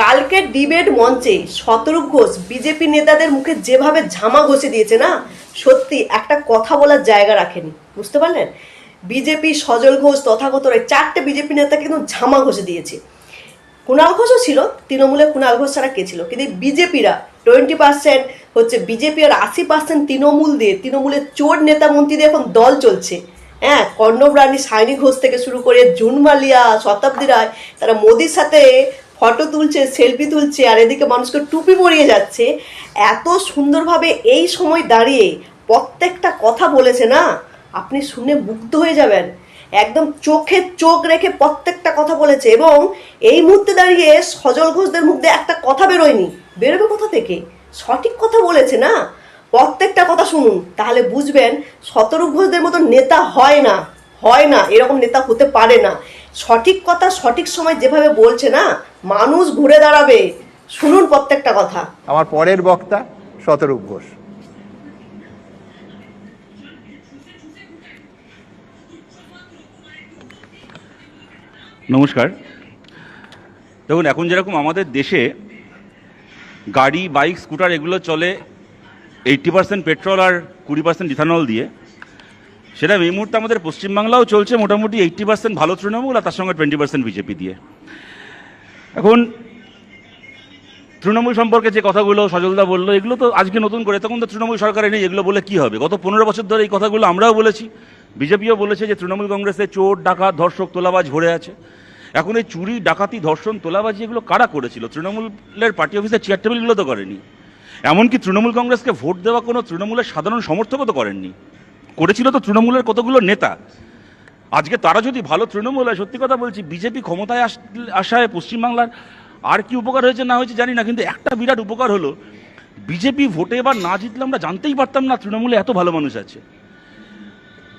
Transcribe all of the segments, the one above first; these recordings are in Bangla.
কালকে ডিবেট মঞ্চে শতরূপ ঘোষ বিজেপি নেতাদের মুখে যেভাবে ঝামা ঘষে দিয়েছে না, সত্যি একটা কথা বলার জায়গা রাখেনি। বুঝতে পারলেন? বিজেপি সজল ঘোষ তথাগতরা চারটে বিজেপি নেতাকে কিন্তু ঝামা ঘষে দিয়েছে। কুণাল ঘোষও ছিল, তৃণমূলে কুণাল ঘোষ ছাড়া কে ছিল, কিন্তু বিজেপিরা 20% হচ্ছে বিজেপি আর 80% তৃণমূল দিয়ে, তৃণমূলের চোর নেতা মন্ত্রী দিয়ে এখন দল চলছে। হ্যাঁ, কর্ণব রানী, সায়নী ঘোষ থেকে শুরু করে জুন মালিয়া, শতাব্দী রায়, তারা মোদির সাথে ফটো তুলছে, সেলফি তুলছে, আর এদিকে মানুষকে টুপি পরিয়ে যাচ্ছে। এত সুন্দরভাবে এই সময় দাঁড়িয়ে প্রত্যেকটা কথা বলেছে না, আপনি শুনে মুগ্ধ হয়ে যাবেন। একদম চোখে চোখ রেখে প্রত্যেকটা কথা বলেছে। এবং এই মুহূর্তে দাঁড়িয়ে সজল ঘোষদের মুখ দিয়ে একটা কথা বেরোয়নি, বেরোবে কোথা থেকে? সঠিক কথা বলেছে না, প্রত্যেকটা কথা শুনুন, তাহলে বুঝবেন শতরূপ ঘোষদের মতো নেতা হয় না, হয় না, এরকম নেতা হতে পারে না। সঠিক কথা সঠিক সময় যেভাবে বলছে না, মানুষ ঘুরে দাঁড়াবে। শুনুন প্রত্যেকটা কথা। আমার পরের বক্তা শতরূপ ঘোষ। নমস্কার। দেখুন, এখন যেরকম আমাদের দেশে গাড়ি, বাইক, স্কুটার এগুলো চলে 80% পেট্রোল আর 20% ইথানল দিয়ে, সেটা এই মুহূর্তে আমাদের পশ্চিমবাংলাও চলছে মোটামুটি 80% ভালো তৃণমূল আর তার সঙ্গে 20% বিজেপি দিয়ে। এখন তৃণমূল সম্পর্কে যে কথাগুলো সজলদা বললো, এগুলো তো আজকে নতুন করে, তখন তো তৃণমূল সরকারে নেই, এগুলো বলে কি হবে? গত 15 বছর ধরে এই কথাগুলো আমরাও বলেছি, বিজেপিও বলেছে যে তৃণমূল কংগ্রেসে চোর, ডাকাত, ধর্ষক, তোলাবাজ ভরে আছে। এখন এই চুরি, ডাকাতি, ধর্ষণ, তোলাবাজি এগুলো কারা করেছিল? তৃণমূলের পার্টি অফিসের চেয়ার টেবিলগুলো তো করেনি। এমনকি তৃণমূল কংগ্রেসকে ভোট দেওয়া কোনো তৃণমূলের সাধারণ সমর্থকও তো করেননি, করেছিল তো তৃণমূলের কতগুলো নেতা। আজকে তারা যদি ভালো তৃণমূল হয়, সত্যি কথা বলছি, বিজেপি ক্ষমতায় আসায় পশ্চিমবাংলার আর কি উপকার হয়েছে না হয়েছে জানি না, কিন্তু একটা বিরাট উপকার হলো, বিজেপি ভোটে এবার না জিতলে আমরা জানতেই পারতাম না তৃণমূলে এত ভালো মানুষ আছে।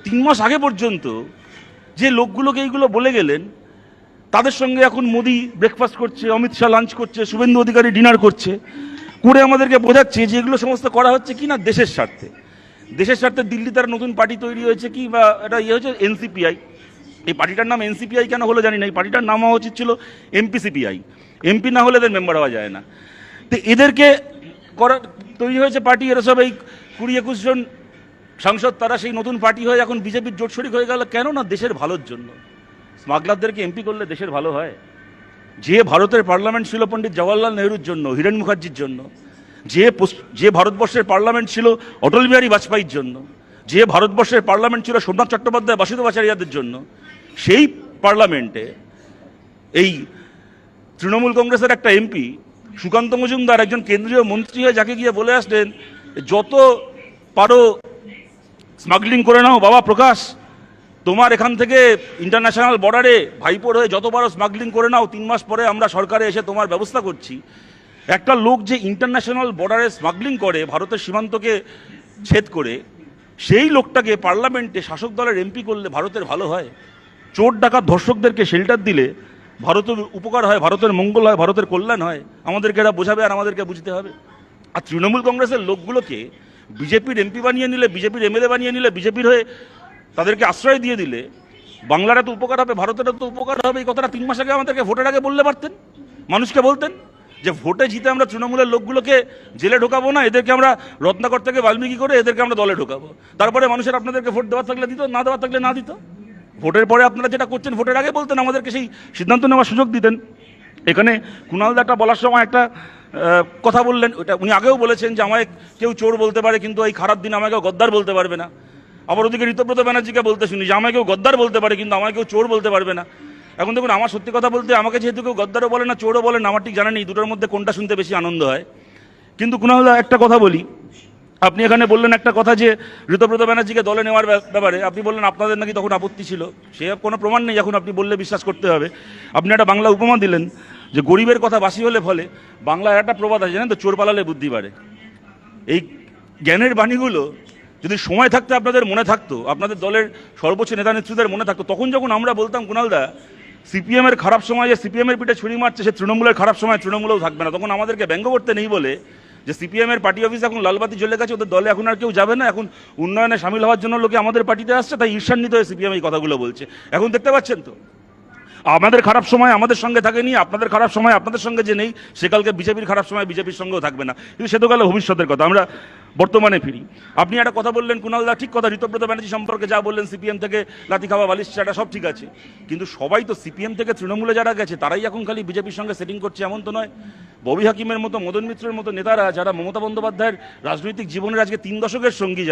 3 মাস আগে পর্যন্ত যে লোকগুলোকে এইগুলো বলে গেলেন, তাদের সঙ্গে এখন মোদি ব্রেকফাস্ট করছে, অমিত শাহ লাঞ্চ করছে, শুভেন্দু অধিকারী ডিনার করছে, করে আমাদেরকে বোঝাচ্ছে যে এগুলো সমস্ত করা হচ্ছে কি না দেশের স্বার্থে। দেশের স্বার্থে দিল্লি তার নতুন পার্টি তৈরি হয়েছে, কি বা এটা ইয়ে হয়েছে এনসিপিআই। এই পার্টিটার নাম এনসিপিআই কেন হলো জানি না, এই পার্টিটার নাম হওয়া উচিত ছিল এমপিসিপিআই। এমপি না হলে এদের মেম্বার হওয়া যায় না। তো এদেরকে করা তৈরি হয়েছে পার্টি, এরা সব এই 20-21 জন সাংসদ, তারা সেই নতুন পার্টি হয়ে এখন বিজেপির জোট শরিক হয়ে গেল। কেন না দেশের ভালোর জন্য। স্মাগলারদেরকে এমপি করলে দেশের ভালো হয়? যে ভারতের পার্লামেন্ট ছিল পণ্ডিত জওয়াহরলাল নেহরুর জন্য, হিরেন মুখার্জির জন্য, যে ভারতবর্ষের পার্লামেন্ট ছিল অটল বিহারী বাজপেয়ীর জন্য, যে ভারতবর্ষের পার্লামেন্ট ছিল সোমনাথ চট্টোপাধ্যায়, বাসুদেব আচার্যদের জন্য, সেই পার্লামেন্টে এই তৃণমূল কংগ্রেসের একটা এমপি সুকান্ত মজুমদার, একজন কেন্দ্রীয় মন্ত্রী হয়ে যাকে গিয়ে বলে আসলেন, যত পারো স্মাগলিং করে নাও বাবা প্রকাশ, তোমার এখান থেকে ইন্টারন্যাশনাল বর্ডারে ভাইপোর হয়ে যত পারো স্মাগলিং করে নাও, 3 মাস পরে আমরা সরকারে এসে তোমার ব্যবস্থা করছি। একটা লোক যে ইন্টারন্যাশনাল বর্ডারে স্মাগলিং করে, ভারতের সীমান্তকে ছেদ করে, সেই লোকটাকে পার্লামেন্টে শাসক দলের এমপি করলে ভারতের ভালো হয়? চোর, ডাকাত, ধর্ষকদেরকে শেল্টার দিলে ভারতের উপকার হয়, ভারতের মঙ্গল হয়, ভারতের কল্যাণ হয়। আমাদেরকে এরা বোঝাবে আর আমাদেরকে বুঝতে হবে। আর তৃণমূল কংগ্রেসের লোকগুলোকে বিজেপির এমপি বানিয়ে নিলে, বিজেপির এমএলএ বানিয়ে নিলে, বিজেপির হয়ে তাদেরকে আশ্রয় দিয়ে দিলে বাংলার এত উপকার হবে, ভারতের এত উপকার হবে। এই কথাটা 3 মাস আগে আমাদেরকে ভোটের আগে বললে পারতেন, মানুষকে বলতেন যে ভোটে জিতে আমরা তৃণমূলের লোকগুলোকে জেলে ঢোকাবো না, এদেরকে আমরা রত্নাকর থেকে বাল্মীকি করে এদেরকে আমরা দলে ঢোকাবো। তারপরে মানুষের আপনাদেরকে ভোট দেওয়ার থাকলে দিত, না দেওয়ার থাকলে না দিত। ভোটের পরে আপনারা যেটা করছেন, ভোটের আগে বলতেন, আমাদেরকে সেই সিদ্ধান্ত নেওয়ার সুযোগ দিতেন। এখানে কুণালদাটা বলার সময় একটা কথা বললেন, ওটা উনি আগেও বলেছেন যে আমায় কেউ চোর বলতে পারে, কিন্তু এই খারাপ দিন আমাকে গদ্দার বলতে পারবে না। আবার ওদিকে ঋতব্রত ব্যানার্জিকে বলতে শুনি যে আমায় কেউ গদ্দার বলতে পারে, কিন্তু আমায় কেউ চোর বলতে পারবে না। এখন দেখুন, আমার সত্যি কথা বলতে, আমাকে যেহেতু কেউ গদ্দারও বলে না, চোরও বলে না, আমার ঠিক জানা নেই দুটোর মধ্যে কোনটা শুনতে বেশি আনন্দ হয়। কিন্তু কুণালদা, একটা কথা বলি, আপনি এখানে বললেন একটা কথা যে ঋতব্রত ব্যানার্জিকে দলে নেওয়ার ব্যাপারে, আপনি বললেন আপনাদের নাকি তখন আপত্তি ছিল। সে কোনো প্রমাণ নেই, এখন আপনি বললে বিশ্বাস করতে হবে। আপনি একটা বাংলা উপমা দিলেন যে গরিবের কথা বাসি হলে ফলে। বাংলার একটা প্রবাদ আছে জানেন তো, চোর পালালে বুদ্ধি বাড়ে। এই জ্ঞানের বাণীগুলো যদি সময় থাকতে আপনাদের মনে থাকতো, আপনাদের দলের সর্বোচ্চ নেতা নেত্রীদের মনে থাকতো, তখন যখন আমরা বলতাম কুণালদা সিপিএমের খারাপ সময় যে সিপিএমের পিঠে ছুরি মারছে, সে তৃণমূলের খারাপ সময় তৃণমূলেও থাকবে না, তখন আমাদেরকে ব্যঙ্গ করতে নেই বলে যে সিপিএমের পার্টি অফিস এখন লালবাতি জ্বলে গেছে, ওদের দলে এখন আর কেউ যাবে না, এখন উন্নয়নে সামিল হওয়ার জন্য লোকে আমাদের পার্টিতে আসছে, তাই ঈর্ষান্বিত হয়ে সিপিএম এই কথাগুলো বলছে। এখন দেখতে পাচ্ছেন তো, আমাদের খারাপ সময় আমাদের সঙ্গে থাকেনি, আপনাদের খারাপ সময় আপনাদের সঙ্গে যে নেই, সে কালকে বিজেপির খারাপ সময় বিজেপির সঙ্গেও থাকবে না। কিন্তু সে তো গেল ভবিষ্যতের কথা, আমরা বর্তমানে ফিরি। আপনি একটা কথা বললেন কুণালদা, ঠিক কথা, ঋতব্রত ব্যানার্জি সম্পর্কে যা বললেন, সিপিএম থেকে লাথি খাওয়া বালিশ চাটা সব ঠিক আছে, কিন্তু সবাই তো সিপিএম থেকে তৃণমূলে যারা গেছে তারাই এখন খালি বিজেপির সঙ্গে সেটিং করছে এমন তো নয়। ববি হাকিমের মতো, মদন মিত্রের মতো নেতারা, যারা মমতা বন্দ্যোপাধ্যায়ের রাজনৈতিক জীবনের আজকে 3 দশকের সঙ্গী,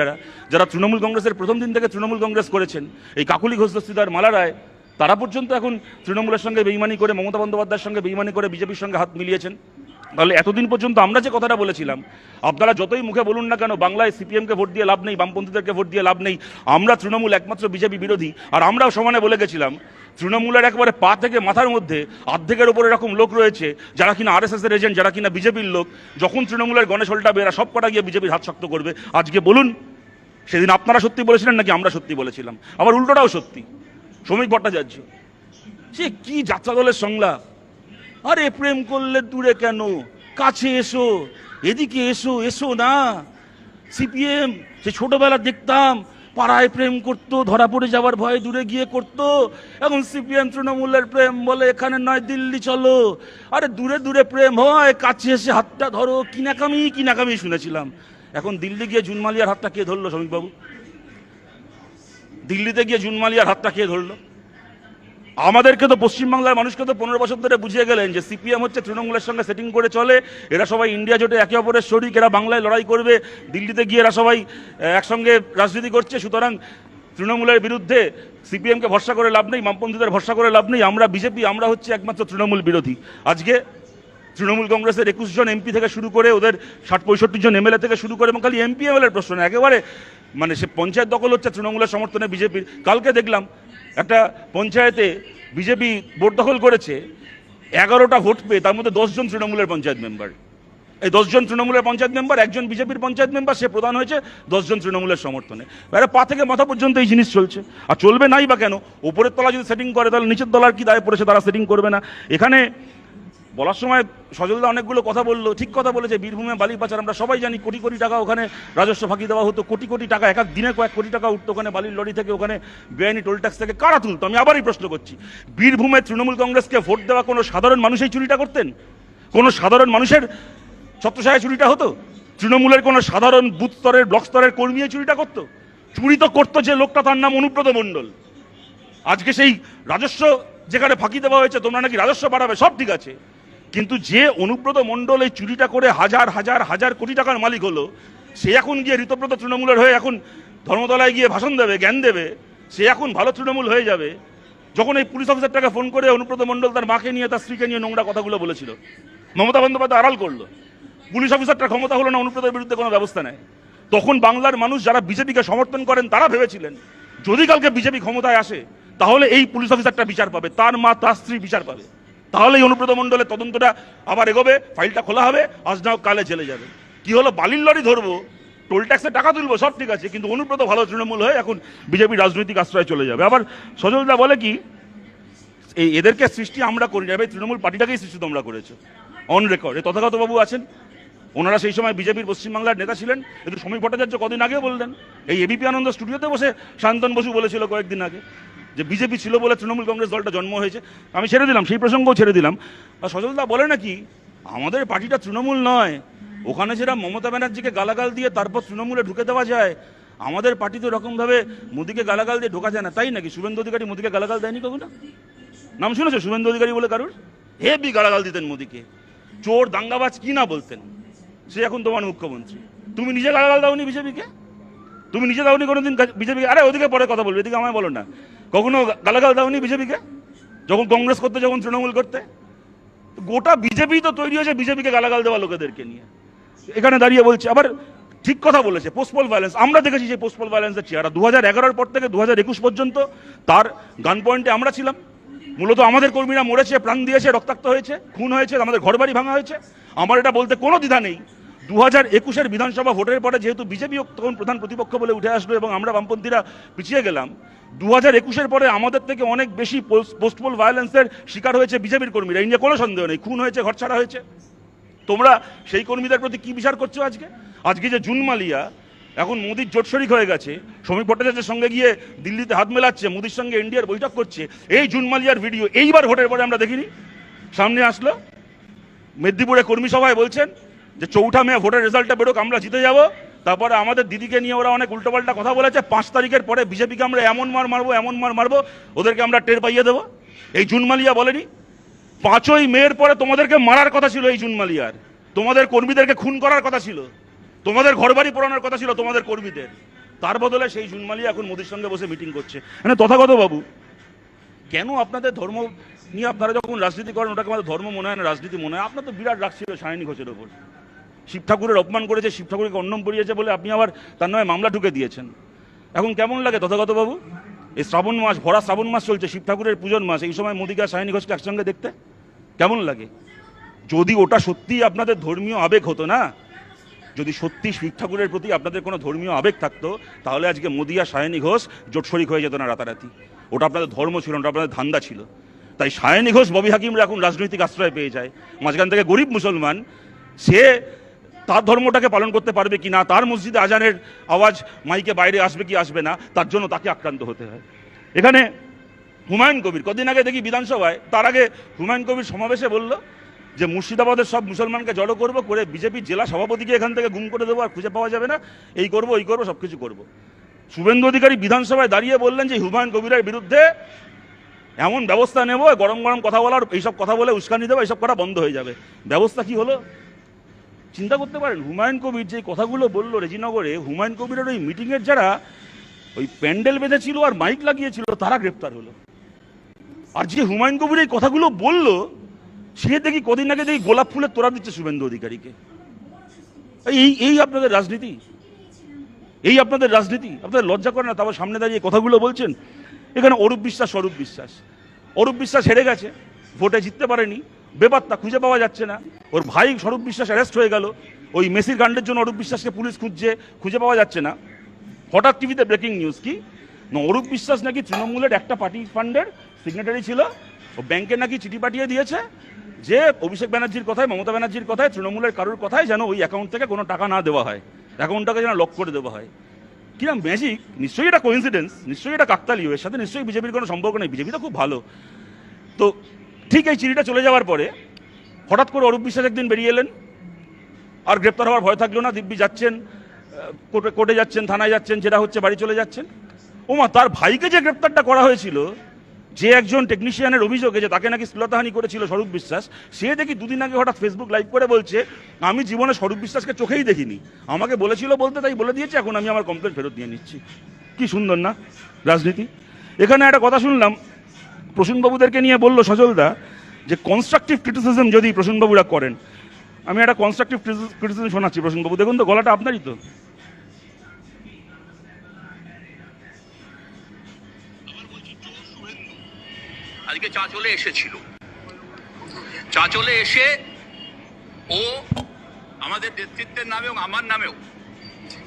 যারা তৃণমূল কংগ্রেসের প্রথম দিন থেকে তৃণমূল কংগ্রেস করেছেন, এই কাকুলি ঘোষ দস্তিদার, মালা রায়, তারা পর্যন্ত এখন তৃণমূলের সঙ্গে বেইমানি করে, মমতা বন্দ্যোপাধ্যায়ের সঙ্গে বেইমানি করে বিজেপির সঙ্গে হাত মিলিয়েছেন। তাহলে এতদিন পর্যন্ত আমরা যে কথাটা বলেছিলাম, আপনারা যতই মুখে বলুন না কেন বাংলায় সিপিএমকে ভোট দিয়ে লাভ নেই, বামপন্থীদেরকে ভোট দিয়ে লাভ নেই, আমরা তৃণমূল একমাত্র বিজেপি বিরোধী, আর আমরাও সমানে বলে গেছিলাম তৃণমূলের একবারে পা থেকে মাথার মধ্যে অর্ধেকের ওপর এরকম লোক রয়েছে যারা কিনা আরএসএস এর এজেন্ট, যারা কিনা বিজেপির লোক। যখন তৃণমূলের গণেশ উল্টাবে এরা সব কটা গিয়ে বিজেপির হাত শক্ত করবে। আজকে বলুন, সেদিন আপনারা সত্যি বলেছিলেন নাকি আমরা সত্যি বলেছিলাম? আবার উল্টোটাও সত্যি। শ্রমিক ভট্টাচার্য, সে কি যাত্রা দলের সংলাপ! আরে প্রেম করলে দূরে কেন, কাছে এসো, এদিকে এসো, এসো না। সিপিএম সে ছোটবেলা দেখতাম পাড়ায় প্রেম করতো, ধরা পড়ে যাওয়ার ভয়ে দূরে গিয়ে করতো। এখন সিপিএম তৃণমূলের প্রেম বলে এখানে নয় দিল্লি চলো। আরে দূরে দূরে প্রেম হয়, কাছে এসে হাতটা ধরো, কিনাকামি শুনেছিলাম। এখন দিল্লি গিয়ে জুন মালিয়ার হাতটা কে ধরলো শ্রমিকবাবু? দিল্লিতে গিয়ে জুন মালিয়ার হাতটা কে ধরলো? আমাদেরকে তো, পশ্চিমবাংলার মানুষকে তো 15 বছর ধরে বুঝিয়ে গেলেন যে সিপিএম হচ্ছে তৃণমূলের সঙ্গে সেটিং করে চলে, এরা সবাই ইন্ডিয়া জোটে একে অপরের শরিক, এরা বাংলায় লড়াই করবে, দিল্লিতে গিয়ে এরা সবাই একসঙ্গে রাজনীতি করছে। সুতরাং তৃণমূলের বিরুদ্ধে সিপিএমকে ভরসা করে লাভ নেই, বামপন্থীদের ভরসা করে লাভ নেই, আমরা বিজেপি, আমরা হচ্ছে একমাত্র তৃণমূল বিরোধী। আজকে তৃণমূল কংগ্রেসের 21 জন এমপি থেকে শুরু করে, ওদের 60-65 জন এমএলএ থেকে শুরু করে, এবং খালি এমপি এমএলএর প্রশ্ন না, একেবারে মানে সে পঞ্চায়েত দখল হচ্ছে তৃণমূলের সমর্থনে বিজেপির। কালকে দেখলাম একটা পঞ্চায়েতে বিজেপি ভোট দখল করেছে, 11টা ভোট পেয়ে তার মধ্যে 10 জন তৃণমূলের পঞ্চায়েত মেম্বার। এই 10 জন তৃণমূলের পঞ্চায়েত মেম্বার, একজন বিজেপির পঞ্চায়েত মেম্বার, সে প্রধান হয়েছে 10 জন তৃণমূলের সমর্থনে। এরা পা থেকে মাথা পর্যন্ত এই জিনিস চলছে। আর চলবে নাই বা কেন? উপরের তলা যদি সেটিং করে তাহলে নিচের তলার কি দায় পড়েছে, তারা সেটিং করবে না? এখানে বলার সময় সজলদা অনেকগুলো কথা বললো, ঠিক কথা বলেছে। বীরভূমে বালি পাচার আমরা সবাই জানি, কোটি কোটি টাকা ওখানে রাজস্ব ফাঁকি দেওয়া হতো, কোটি কোটি টাকা, এক এক দিনে কয়েক কোটি টাকা উঠতো ওখানে বালির লরি থেকে, ওখানে বেআইনি টোল ট্যাক্স থেকে। কারা তুলতো? আমি আবারই প্রশ্ন করছি, বীরভূমে তৃণমূল কংগ্রেসকে ভোট দেওয়া কোনো সাধারণ মানুষ এই চুরিটা করতেন? কোনো সাধারণ মানুষের ছত্রছায়ায় চুরিটা হতো? তৃণমূলের কোনো সাধারণ বুথ স্তরের, ব্লক স্তরের কর্মী এই চুরিটা করতো? চুরি তো করতো যে লোকটা, তার নাম অনুব্রত মণ্ডল। আজকে সেই রাজস্ব যেখানে ফাঁকি দেওয়া হয়েছে, তোমরা নাকি রাজস্ব বাড়াবে, সব ঠিক আছে, কিন্তু যে অনুব্রত মণ্ডল এই চুরিটা করে হাজার হাজার হাজার কোটি টাকার মালিক হলো, সে এখন গিয়ে ঋতব্রত তৃণমূলের হয়ে এখন ধর্মতলায় গিয়ে ভাষণ দেবে, জ্ঞান দেবে, সে এখন ভালো তৃণমূল হয়ে যাবে। যখন এই পুলিশ অফিসারটাকে ফোন করে অনুব্রত মণ্ডল তার মাকে নিয়ে, তার স্ত্রীকে নিয়ে নোংরা কথাগুলো বলেছিল, মমতা বন্দ্যোপাধ্যায় আড়াল করলো, পুলিশ অফিসারটার ক্ষমতা হলো না অনুব্রতের বিরুদ্ধে কোনো ব্যবস্থা নেয়। তখন বাংলার মানুষ যারা বিজেপিকে সমর্থন করেন তারা ভেবেছিলেন যদি কালকে বিজেপি ক্ষমতায় আসে তাহলে এই পুলিশ অফিসারটা বিচার পাবে, তার মা তার স্ত্রী বিচার পাবে, তাহলে এই অনুব্রত মণ্ডলের তদন্তটা আবার এগোবে, ফাইলটা খোলা হবে, আজ নাও কালে জেলে যাবে। কি হলো? বালির লরি ধরবো, টোল ট্যাক্সের টাকা তুলবো, সব ঠিক আছে, কিন্তু অনুব্রত ভালো তৃণমূল হয়ে এখন বিজেপি রাজনৈতিক আশ্রয় চলে যাবে। আবার সজলদা বলে কি, এদেরকে সৃষ্টি আমরা করি না, তৃণমূল পার্টিটাকেই সৃষ্টি তোমরা করেছো, অন রেকর্ড। এই তথাগত বাবু আছেন, ওনারা সেই সময় বিজেপির পশ্চিমবাংলার নেতা ছিলেন, কিন্তু শ্রমিক ভট্টাচার্য কদিন আগে বললেন, এই এবিপি আনন্দ স্টুডিওতে বসে শান্তন বসু বলেছিল কয়েকদিন আগে যে বিজেপি ছিল বলে তৃণমূল কংগ্রেস দলটা জন্ম হয়েছে। আমি ছেড়ে দিলাম, সেই প্রসঙ্গও ছেড়ে দিলাম। আর সজলদা বলে নাকি আমাদের পার্টিটা তৃণমূল নয়, ওখানে যেটা মমতা ব্যানার্জিকে গালাগাল দিয়ে তারপর তৃণমূলে ঢুকে দেওয়া যায়, আমাদের পার্টিতে এরকমভাবে মোদিকে গালাগাল দিয়ে ঢোকা যায় না, তাই নাকি? শুভেন্দু অধিকারী মোদিকে গালাগাল দেয়নি কখনো? নাম শুনেছো শুভেন্দু অধিকারী বলে কারুর? হেবি গালাগাল দিতেন মোদিকে, চোর দাঙ্গাবাজ কি না বলতেন। সে এখন তোমার মুখ্যমন্ত্রী, তুমি নিজে গালাগাল দাওনি বিজেপিকে? তুমি নিজে দাওনি কোনোদিন বিজেপিকে? আরে ওদিকে পরে কথা বলবে, এদিকে আমায় বলো না। কখনো গালাগাল দাওনি বিজেপিকে যখন কংগ্রেস করতে, যখন তৃণমূল করতে? গোটা বিজেপি তো তৈরি হয়েছে বিজেপিকে গালাগাল দেওয়া লোকেদেরকে নিয়ে। এখানে দাঁড়িয়ে বলছে, আবার ঠিক কথা বলেছে, পোস্টপোল ভায়োলেন্স। আমরা দেখেছি সেই পোস্টপোল ভায়োলেন্সের চেহারা 2011 পর থেকে 2021 পর্যন্ত। তার গান পয়েন্টে আমরা ছিলাম, মূলত আমাদের কর্মীরা মরেছে, প্রাণ দিয়েছে, রক্তাক্ত হয়েছে, খুন হয়েছে, আমাদের ঘরবাড়ি ভাঙা হয়েছে। আমার এটা বলতে কোনো দ্বিধা নেই। 2021 বিধানসভা ভোটের পরে যেহেতু বিজেপি তখন প্রধান প্রতিপক্ষ বলে উঠে আসলো এবং আমরা বামপন্থীরা পিছিয়ে গেলাম, 2021 পরে আমাদের থেকে অনেক বেশি পোস্টপোল ভায়োলেন্সের শিকার হয়েছে বিজেপির কর্মীরা, এই নিয়ে কোনো সন্দেহ নেই। খুন হয়েছে, ঘরছাড়া হয়েছে। তোমরা সেই কর্মীদের প্রতি কি বিচার করছো আজকে? আজকে যে জুন মালিয়া এখন মোদির জোট শরিক হয়ে গেছে, শ্রমিক ভট্টাচার্যের সঙ্গে গিয়ে দিল্লিতে হাত মেলাচ্ছে, মোদির সঙ্গে ইন্ডিয়ার বৈঠক করছে। এই জুন মালিয়ার ভিডিও এইবার ভোটের পরে আমরা দেখিনি, সামনে আসলো। মেদিনীপুরে কর্মী সভায় বলছেন যে 4 মে ভোটের রেজাল্টটা বেরোক, আমরা জিতে যাব। তারপরে আমাদের দিদিকে নিয়ে ওরা অনেক উল্টোপাল্টা কথা বলেছে। 5 তারিখের পরে বিজেপিকে আমরা এমন মার মারবো, ওদেরকে আমরা টের পাইয়ে দেবো। এই জুন মালিয়া বলেনি 5ই মের পরে তোমাদেরকে মারার কথা ছিল, এই জুন মালিয়ার তোমাদের কর্মীদেরকে খুন করার কথা ছিল, তোমাদের ঘরবাড়ি পোড়ানোর কথা ছিল তোমাদের কর্মীদের। তার বদলে সেই জুন মালিয়া এখন মোদির সঙ্গে বসে মিটিং করছে। মানে তথাগত বাবু, কেন আপনাদের ধর্ম নিয়ে আপনারা যখন রাজনীতি করেন ওটাকে আমাদের ধর্ম মনে হয় না, রাজনীতি মনে হয়? আপনার তো বিরাট রাগ ছিল সায়নী ঘোষের ওপর। শিব ঠাকুরের অপমান করেছে, শিব ঠাকুরকে অন্নম পড়িয়েছে বলে আপনি আবার তার নামে মামলা ঢুকে দিয়েছেন। এখন কেমন লাগে তথাগত বাবু? এই শ্রাবণ মাস, ভরা শ্রাবণ মাস চলছে, শিব ঠাকুরের পূজন মাস, এই সময় মোদিকে আর সায়নী ঘোষকে একসঙ্গে দেখতে কেমন লাগে? যদি ওটা সত্যিই আপনাদের ধর্মীয় আবেগ হতো না, যদি সত্যি শিব ঠাকুরের প্রতি আপনাদের কোনো ধর্মীয় আবেগ থাকতো, তাহলে আজকে মোদি আর সায়নী ঘোষ জোট শরিক হয়ে যেত না রাতারাতি। ওটা আপনাদের ধর্ম ছিল, ওটা আপনাদের ধান্দা ছিল। তাই সায়নী ঘোষ, ববি হাকিমরা এখন রাজনৈতিক আশ্রয় পেয়ে যায়। মাঝখান থেকে গরিব মুসলমান, সে তার ধর্মটাকে পালন করতে পারবে কি না, তার মসজিদে আজানের আওয়াজ মাইকে বাইরে আসবে কি আসবে না, তার জন্য তাকে আক্রান্ত হতে হয়। এখানে হুমায়ুন কবির কদিন আগে দেখি বিধানসভায়, তার আগে হুমায়ুন কবির সমাবেশে বলল যে মুর্শিদাবাদের সব মুসলমানকে জড়ো করবো, করে বিজেপির জেলা সভাপতিকে এখান থেকে গুম করে দেবো, আর খুঁজে পাওয়া যাবে না, এই করবো ওই করবো, সব কিছু করবো। শুভেন্দু অধিকারী বিধানসভায় দাঁড়িয়ে বললেন যে হুমায়ুন কবিরের বিরুদ্ধে এমন ব্যবস্থা নেব, গরম গরম কথা বলার, এইসব কথা বলে উস্কানি দেবো, এইসব করা বন্ধ হয়ে যাবে। ব্যবস্থা কি হলো চিন্তা করতে পারেন? হুমায়ুন কবির যে কথাগুলো বললো রেজিনগরে, হুমায়ুন কবিরের ওই মিটিংয়ের যারা ওই প্যান্ডেল বেঁধেছিল আর মাইক লাগিয়েছিল তারা গ্রেপ্তার হলো। আর যে হুমায়ুন কবির এই কথাগুলো বললো, সে দেখি কদিন আগে দেখি গোলাপ ফুলের তোড়া দিচ্ছে শুভেন্দু অধিকারীকে। এই আপনাদের রাজনীতি, এই আপনাদের রাজনীতি? আপনাদের লজ্জা করে না? তারপর সামনে দাঁড়িয়ে কথাগুলো বলছেন। এখানে অরূপ বিশ্বাস, অরূপ বিশ্বাস হেরে গেছে, ভোটে জিততে পারেনি, বেপাত্তা, খুঁজে পাওয়া যাচ্ছে না। ওর ভাই স্বরূপ বিশ্বাস অ্যারেস্ট হয়ে গেল, ওই মেসির কাণ্ডের জন্য অরূপ বিশ্বাসকে পুলিশ খুঁজছে, খুঁজে পাওয়া যাচ্ছে না। হঠাৎ টিভিতে ব্রেকিং নিউজ কি না, অরূপ বিশ্বাস নাকি তৃণমূলের একটা পার্টি ফান্ডের সিগনেটারি ছিল, ও ব্যাংকে নাকি চিঠি পাঠিয়ে দিয়েছে যে অভিষেক ব্যানার্জির কথায়, মমতা ব্যানার্জির কথায়, তৃণমূলের কারোর কথায় যেন ওই অ্যাকাউন্ট থেকে কোনো টাকা না দেওয়া হয়, অ্যাকাউন্টটাকে যেন লক করে দেওয়া হয়। কিরম ম্যাজিক! নিশ্চয়ই এটা কোইন্সিডেন্স, নিশ্চয়ই এটা কাকতালীয়, এর সাথে নিশ্চয়ই বিজেপির কোনো সম্পর্ক নেই, বিজেপি তো খুব ভালো। তো ঠিক এই চিঠিটা চলে যাওয়ার পরে হঠাৎ করে অরূপ বিশ্বাস একদিন বেরিয়ে এলেন, আর গ্রেপ্তার হওয়ার ভয় থাকলো না, দিব্যি যাচ্ছেন, কোর্টে যাচ্ছেন, থানায় যাচ্ছেন, যেটা হচ্ছে বাড়ি চলে যাচ্ছেন। ওমা, তার ভাইকে যে গ্রেপ্তারটা করা হয়েছিল, যে একজন টেকনিশিয়ানের অভিযোগে যে তাকে নাকি শ্লীলতাহানি করেছিল স্বরূপ বিশ্বাস, সে দেখি দুদিন আগে হঠাৎ ফেসবুক লাইভ করে বলছে আমি জীবনে স্বরূপ বিশ্বাসকে চোখেই দেখিনি, আমাকে বলেছিল বলতে তাই বলে দিয়েছে, এখন আমি আমার কমপ্লেন ফেরত দিয়ে নিচ্ছি। কি সুন্দর না রাজনীতি! এখানে একটা কথা শুনলাম, প্রসূনবাবুদেরকে নিয়ে বললো সজলদা যে কনস্ট্রাকটিভ ক্রিটিসিজম যদি প্রসূনবাবুরা করেন, আমি একটা কনস্ট্রাকটিভ ক্রিটিসিজম শোনাচ্ছি। প্রসূনবাবু দেখুন তো, গলাটা আপনারই তো। আজকে চাঁচলে এসেছিল, চাঁচলে এসে ও আমাদের নেতৃত্বের নামে এবং আমার নামেও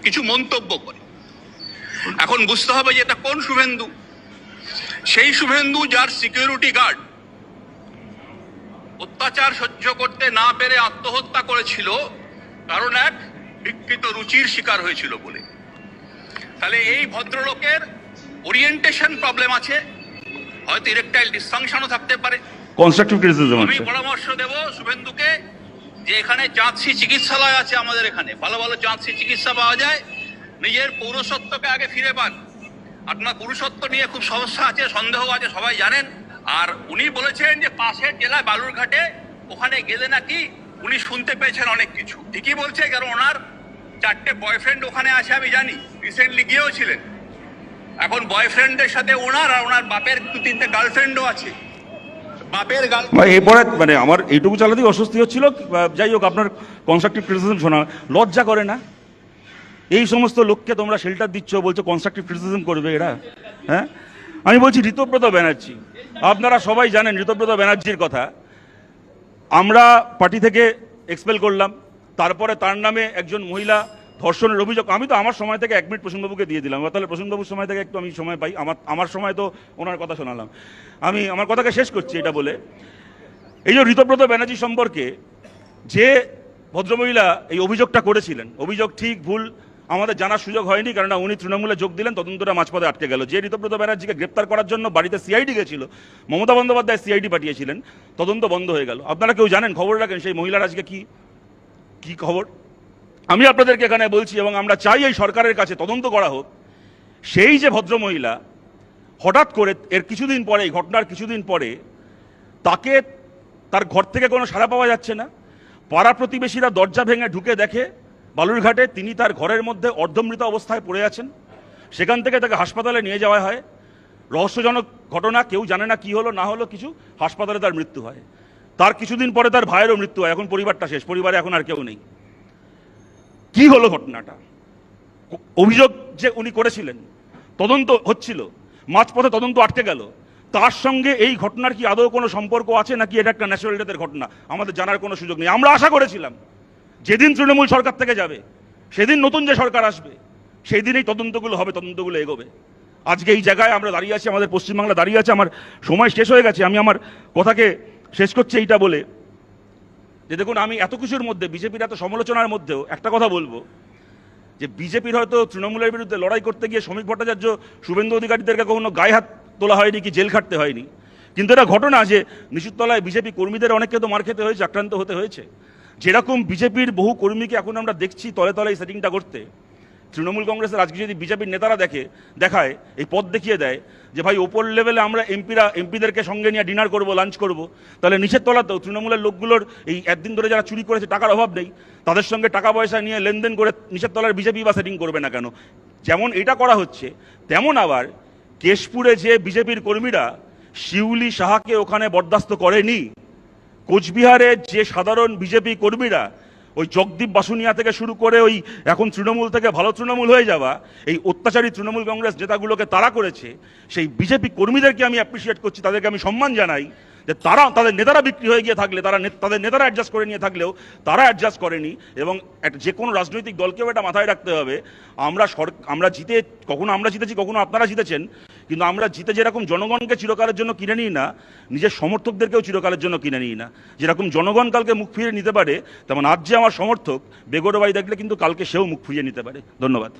কিছু মন্তব্য করে। এখন বুঝতে হবে যে এটা কোন শুভেন্দু। সেই শুভেন্দু যার সিকিউরিটি গার্ড অত্যাচার সহ্য করতে না পেরে আত্মহত্যা করেছিল, কারণ এক বিকৃত রুচির শিকার হয়েছিল বলে। তাহলে এই ভদ্রলোকের ওরিয়েন্টেশন প্রবলেম আছে, হয়তো ইরেকটাইল ডিসফাংশনও থাকতে পারে। কনস্ট্রাকটিভ ক্রিটিসিজম আমি পরামর্শ দেব শুভেন্দুকে যে এখানে চাঁদসি চিকিৎসালয় আছে, আমাদের এখানে ভালো ভালো চাঁদসি চিকিৎসা পাওয়া যায়। নিজের পৌরসত্বকে আগে ফিরে পান। আপনার পুরুষত্ব নিয়ে খুব সমস্যা আছে, সন্দেহ আছে, সবাই জানেন। আর উনি বলেছেন যে পাশের জেলায় বালুরঘাটে ওখানে গেলে নাকি উনি শুনতে পেয়েছেন অনেক কিছু। ঠিকই বলছে, কারণ ওনার 4টে বয়ফ্রেন্ড ওখানে আছে, আমি জানি, রিসেন্টলি গিয়েও ছিলেন। এখন বয়ফ্রেন্ডের সাথে ওনার আর ওনার বাপের 2-3টে গার্লফ্রেন্ডও আছে। বাপের এরপরে মানে আমার এইটুকু চালাতেই অস্বস্তি হচ্ছিল। যাই হোক, আপনার কনস্ট্রাকটিভ ক্রিটিসিজম শোনা লজ্জা করে না? এই সমস্ত লোককে তোমরা শেল্টার দিচ্ছ, বলছো কনস্ট্রাকটিভ ক্রিটিসিজম করবে এরা। হ্যাঁ, আমি বলছি ঋতব্রত ব্যানার্জি, আপনারা সবাই জানেন ঋতব্রত ব্যানার্জির কথা। আমরা পার্টি থেকে এক্সপেল করলাম, তারপরে তার নামে একজন মহিলা ধর্ষণের অভিযোগ। আমি তো আমার সময় থেকে 1 মিনিট প্রসূনবাবুকে দিয়ে দিলাম, তাহলে প্রসূনবাবুর সময় থেকে একটু আমি সময় পাই। আমার সময় তো ওনার কথা শোনালাম। আমি আমার কথাকে শেষ করছি এটা বলে, এই যে ঋতব্রত ব্যানার্জি সম্পর্কে যে ভদ্রমহিলা এই অভিযোগটা করেছিলেন, অভিযোগ ঠিক ভুল আমাদের জানার সুযোগ হয়নি, কেননা উনি তৃণমূলে যোগ দিলেন, তদন্তটা মাঝপথে আটকে গেল। যে ঋতব্রত ব্যানার্জিকে গ্রেপ্তার করার জন্য বাড়িতে সিআইডি গেছিল, মমতা বন্দ্যোপাধ্যায় সিআইডি পাঠিয়েছিলেন, তদন্ত বন্ধ হয়ে গেল। আপনারা কেউ জানেন, খবর রাখেন সেই মহিলার আজকে কি খবর? আমি আপনাদেরকে এখানে বলছি এবং আমরা চাই এই সরকারের কাছে তদন্ত করা হোক। সেই যে ভদ্রমহিলা হঠাৎ করে এর কিছুদিন পরে, এই ঘটনার কিছুদিন পরে তাকে তার ঘর থেকে কোনো সাড়া পাওয়া যাচ্ছে না। পাড়া প্রতিবেশীরা দরজা ভেঙে ঢুকে দেখে বালুরঘাটে তিনি তার ঘরের মধ্যে অর্ধমৃত অবস্থায় পড়ে আছেন। সেখান থেকে তাকে হাসপাতালে নিয়ে যাওয়া হয়। রহস্যজনক ঘটনা, কেউ জানে না কি হলো না হলো কিছু, হাসপাতালে তার মৃত্যু হয়। তার কিছুদিন পরে তার ভাইয়েরও মৃত্যু হয়। এখন পরিবারটা শেষ, পরিবারে এখন আর কেউ নেই। কি হলো ঘটনাটা? অভিযোগ যে উনি করেছিলেন, তদন্ত হচ্ছিল, মাঝপথে তদন্ত আটকে গেল, তার সঙ্গে এই ঘটনার কি আদৌ কোনো সম্পর্ক আছে নাকি এটা একটা ন্যাচারাল ডেথের ঘটনা, আমাদের জানার কোনো সুযোগ নেই। আমরা আশা করেছিলাম যেদিন তৃণমূল সরকার থেকে যাবে, সেদিন নতুন যে সরকার আসবে, সেই দিন এই তদন্তগুলো হবে, তদন্তগুলো এগোবে। আজকে এই জায়গায় আমরা দাঁড়িয়ে আছি, আমাদের পশ্চিমবাংলা দাঁড়িয়ে আছে। আমার সময় শেষ হয়ে গেছে, আমি আমার কথাকে শেষ করছি এইটা বলে যে দেখুন, আমি এত কিছুর মধ্যে, বিজেপির এত সমালোচনার মধ্যেও একটা কথা বলবো যে বিজেপির হয়তো তৃণমূলের বিরুদ্ধে লড়াই করতে গিয়ে শ্রমিক ভট্টাচার্য, শুভেন্দু অধিকারীদেরকে কখনো গায়ে হাত তোলা হয়নি কি জেল খাটতে হয়নি, কিন্তু এটা ঘটনা যে নিচুতলায় বিজেপি কর্মীদের অনেককে তো মার খেতে হয়েছে, আক্রান্ত হতে হয়েছে। যেরকম বিজেপির বহু কর্মীকে এখন আমরা দেখছি তলে তলে এই সেটিংটা করতে, তৃণমূল কংগ্রেসের আজকে যদি বিজেপির নেতারা দেখায় এই পথ দেখিয়ে দেয় যে ভাই ওপর লেভেলে আমরা এমপিদেরকে সঙ্গে নিয়ে ডিনার করব, লাঞ্চ করব, তাহলে নিচের তলাতেও তৃণমূলের লোকগুলোর এই একদিন ধরে যারা চুরি করেছে, টাকার অভাব নেই, তাদের সঙ্গে টাকা পয়সা নিয়ে লেনদেন করে নিচের তলার বিজেপি বা সেটিং করবে না কেন? যেমন এটা করা হচ্ছে, তেমন আবার কেশপুরে যে বিজেপির কর্মীরা শিউলি সাহাকে ওখানে বরদাস্ত করেনি, কোচবিহারের যে সাধারণ বিজেপি কর্মীরা ওই জগদীপ বাসুনিয়া থেকে শুরু করে ওই এখন তৃণমূল থেকে ভালো তৃণমূল হয়ে যাওয়া এই অত্যাচারী তৃণমূল কংগ্রেস নেতাগুলোকে তারা করেছে, সেই বিজেপি কর্মীদেরকে আমি অ্যাপ্রিসিয়েট করছি, তাদেরকে আমি সম্মান জানাই যে তারা তাদের নেতারা বিক্রি হয়ে গিয়ে থাকলে, তাদের নেতারা অ্যাডজাস্ট করে নিয়ে থাকলেও তারা অ্যাডজাস্ট করেনি। এবং যে কোনো রাজনৈতিক দলকেও এটা মাথায় রাখতে হবে, আমরা জিতে, কখনো আমরা জিতেছি, কখনো আপনারা জিতেছেন, কিন্তু আমরা জিতে যেরকম জনগণকে চিরকালের জন্য কিনে নিই না, নিজের সমর্থকদেরকেও চিরকালের জন্য কিনে নিই না। যেরকম জনগণ কালকে মুখ ফিরিয়ে নিতে পারে, তেমন আজ যে আমার সমর্থক বেগরবাই দেখলে কিন্তু কালকে সেও মুখ ফিরিয়ে নিতে পারে। ধন্যবাদ।